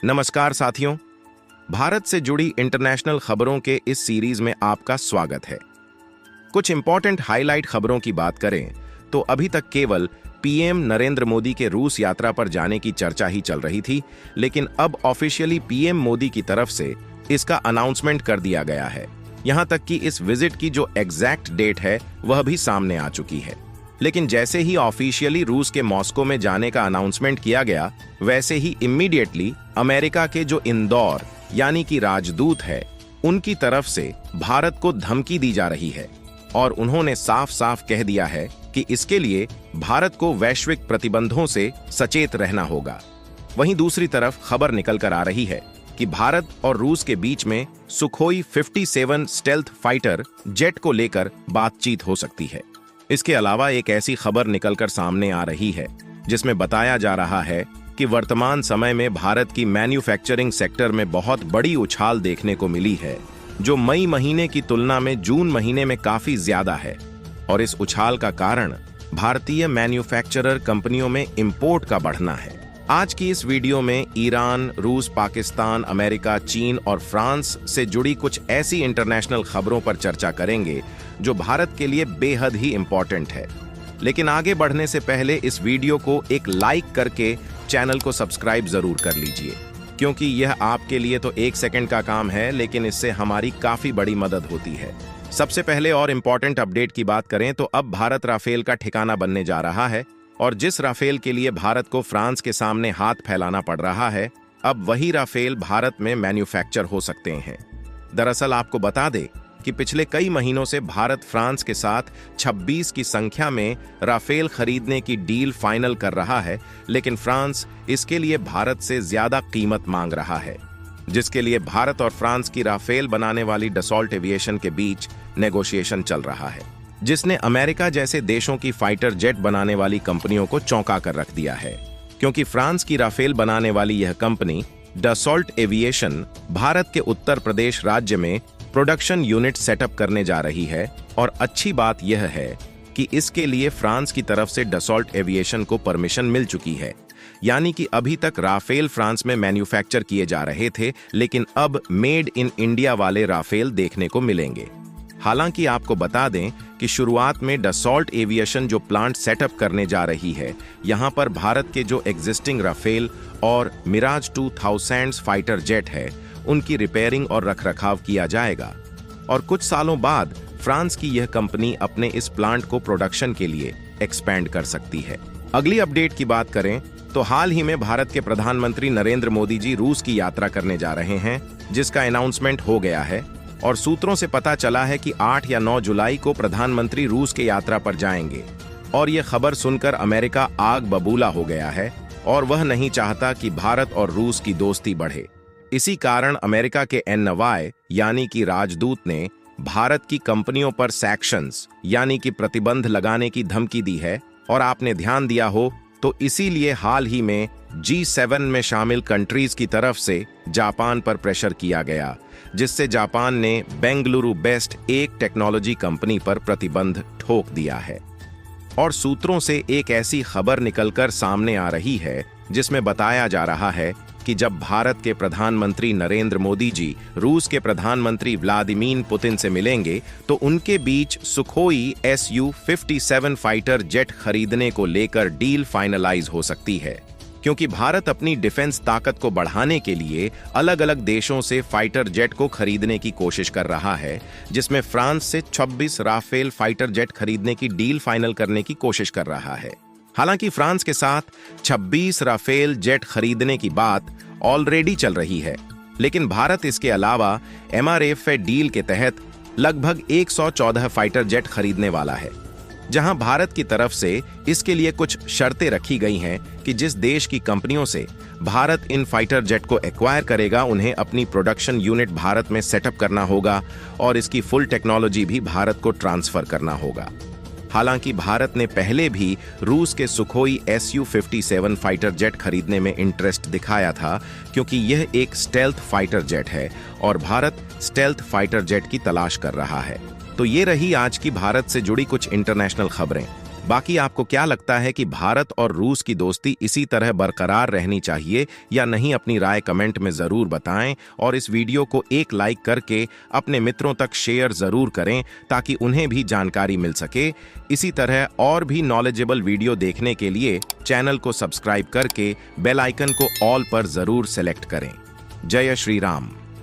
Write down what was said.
नमस्कार साथियों, भारत से जुड़ी इंटरनेशनल खबरों के इस सीरीज में आपका स्वागत है। कुछ इंपॉर्टेंट हाईलाइट खबरों की बात करें तो अभी तक केवल पीएम नरेंद्र मोदी के रूस यात्रा पर जाने की चर्चा ही चल रही थी, लेकिन अब ऑफिशियली पीएम मोदी की तरफ से इसका अनाउंसमेंट कर दिया गया है। यहां तक कि इस विजिट की जो एग्जैक्ट डेट है वह भी सामने आ चुकी है। लेकिन जैसे ही ऑफिशियली रूस के मॉस्को में जाने का अनाउंसमेंट किया गया, वैसे ही इमीडिएटली अमेरिका के जो इंदौर यानी कि राजदूत है, उनकी तरफ से भारत को धमकी दी जा रही है और उन्होंने साफ साफ कह दिया है कि इसके लिए भारत को वैश्विक प्रतिबंधों से सचेत रहना होगा। वहीं दूसरी तरफ खबर निकल कर आ रही है कि भारत और रूस के बीच में सुखोई 57 स्टेल्थ फाइटर जेट को लेकर बातचीत हो सकती है। इसके अलावा एक ऐसी खबर निकलकर सामने आ रही है जिसमें बताया जा रहा है कि वर्तमान समय में भारत की मैन्युफैक्चरिंग सेक्टर में बहुत बड़ी उछाल देखने को मिली है, जो मई महीने की तुलना में जून महीने में काफी ज्यादा है। और इस उछाल का कारण भारतीय मैन्युफैक्चरर कंपनियों में इंपोर्ट का बढ़ना है। आज की इस वीडियो में ईरान, रूस, पाकिस्तान, अमेरिका, चीन और फ्रांस से जुड़ी कुछ ऐसी इंटरनेशनल खबरों पर चर्चा करेंगे जो भारत के लिए बेहद ही इंपॉर्टेंट है। लेकिन आगे बढ़ने से पहले इस वीडियो को एक लाइक करके चैनल को सब्सक्राइब जरूर कर लीजिए, क्योंकि यह आपके लिए तो 1 सेकंड का काम है, लेकिन इससे हमारी काफी बड़ी मदद होती है। सबसे पहले और इंपॉर्टेंट अपडेट की बात करें तो अब भारत राफेल का ठिकाना बनने जा रहा है, और जिस राफेल के लिए भारत को फ्रांस के सामने हाथ फैलाना पड़ रहा है, अब वही राफेल भारत में मैन्युफैक्चर हो सकते हैं। दरअसल आपको बता दें कि पिछले कई महीनों से भारत फ्रांस के साथ 26 की संख्या में राफेल खरीदने की डील फाइनल कर रहा है, लेकिन फ्रांस इसके लिए भारत से ज्यादा कीमत मांग रहा है, जिसके लिए भारत और फ्रांस की राफेल बनाने वाली डसॉल्ट एविएशन के बीच नेगोशिएशन चल रहा है, जिसने अमेरिका जैसे देशों की फाइटर जेट बनाने वाली कंपनियों को चौंका कर रख दिया है। क्योंकि फ्रांस की राफेल बनाने वाली यह कंपनी डसॉल्ट एविएशन भारत के उत्तर प्रदेश राज्य में प्रोडक्शन यूनिट सेटअप करने जा रही है। और अच्छी बात यह है कि इसके लिए फ्रांस की तरफ से डसॉल्ट एविएशन को परमिशन मिल चुकी है। यानी कि अभी तक राफेल फ्रांस में मैन्युफैक्चर किए जा रहे थे, लेकिन अब मेड इन इंडिया वाले राफेल देखने को मिलेंगे। हालांकि आपको बता दें कि शुरुआत में डसॉल्ट एविएशन जो प्लांट सेटअप करने जा रही है, यहां पर भारत के जो एग्जिस्टिंग राफेल और मिराज 2000 फाइटर जेट है, उनकी रिपेयरिंग और रखरखाव किया जाएगा। और कुछ सालों बाद फ्रांस की यह कंपनी अपने इस प्लांट को प्रोडक्शन के लिए एक्सपैंड कर सकती है। अगली अपडेट की बात करें तो हाल ही में भारत के प्रधानमंत्री नरेंद्र मोदी जी रूस की यात्रा करने जा रहे हैं, जिसका अनाउंसमेंट हो गया है। और सूत्रों से पता चला है कि 8 या 9 जुलाई को प्रधानमंत्री रूस के यात्रा पर जाएंगे। और यह खबर सुनकर अमेरिका आग बबूला हो गया है और वह नहीं चाहता कि भारत और रूस की दोस्ती बढ़े। इसी कारण अमेरिका के एनवाई यानी कि राजदूत ने भारत की कंपनियों पर सैक्शंस यानी कि प्रतिबंध लगाने की धमकी दी है। और आपने ध्यान दिया हो तो इसीलिए हाल ही में G7 में शामिल कंट्रीज की तरफ से जापान पर प्रेशर किया गया, जिससे जापान ने बेंगलुरु बेस्ड एक टेक्नोलॉजी कंपनी पर प्रतिबंध ठोक दिया है। और सूत्रों से एक ऐसी खबर निकलकर सामने आ रही है जिसमें बताया जा रहा है कि जब भारत के प्रधानमंत्री नरेंद्र मोदी जी रूस के प्रधानमंत्री व्लादिमीर पुतिन से मिलेंगे तो उनके बीच सुखोई Su-57 फाइटर जेट खरीदने को लेकर डील फाइनलाइज हो सकती है। क्योंकि भारत अपनी डिफेंस ताकत को बढ़ाने के लिए अलग अलग देशों से फाइटर जेट को खरीदने की कोशिश कर रहा है, जिसमें फ्रांस से 26 राफेल फाइटर जेट खरीदने की डील फाइनल करने की कोशिश कर रहा है। हालांकि फ्रांस के साथ 26 राफेल जेट खरीदने की बात ऑलरेडी चल रही है, लेकिन भारत इसके अलावा MRF डील के तहत लगभग 114 फाइटर जेट खरीदने वाला है, जहां भारत की तरफ से इसके लिए कुछ शर्तें रखी गई हैं कि जिस देश की कंपनियों से भारत इन फाइटर जेट को एक्वायर करेगा, उन्हें अपनी प्रोडक्शन यूनिट भारत में सेटअप करना होगा और इसकी फुल टेक्नोलॉजी भी भारत को ट्रांसफर करना होगा। हालांकि भारत ने पहले भी रूस के सुखोई Su-57 फाइटर जेट खरीदने में इंटरेस्ट दिखाया था, क्योंकि यह एक स्टेल्थ फाइटर जेट है और भारत स्टेल्थ फाइटर जेट की तलाश कर रहा है। तो ये रही आज की भारत से जुड़ी कुछ इंटरनेशनल खबरें। बाकी आपको क्या लगता है कि भारत और रूस की दोस्ती इसी तरह बरकरार रहनी चाहिए या नहीं? अपनी राय कमेंट में जरूर बताएं और इस वीडियो को एक लाइक करके अपने मित्रों तक शेयर जरूर करें ताकि उन्हें भी जानकारी मिल सके। इसी तरह और भी नॉलेजेबल वीडियो देखने के लिए चैनल को सब्सक्राइब करके बेल आइकन को ऑल पर जरूर सेलेक्ट करें। जय श्री राम।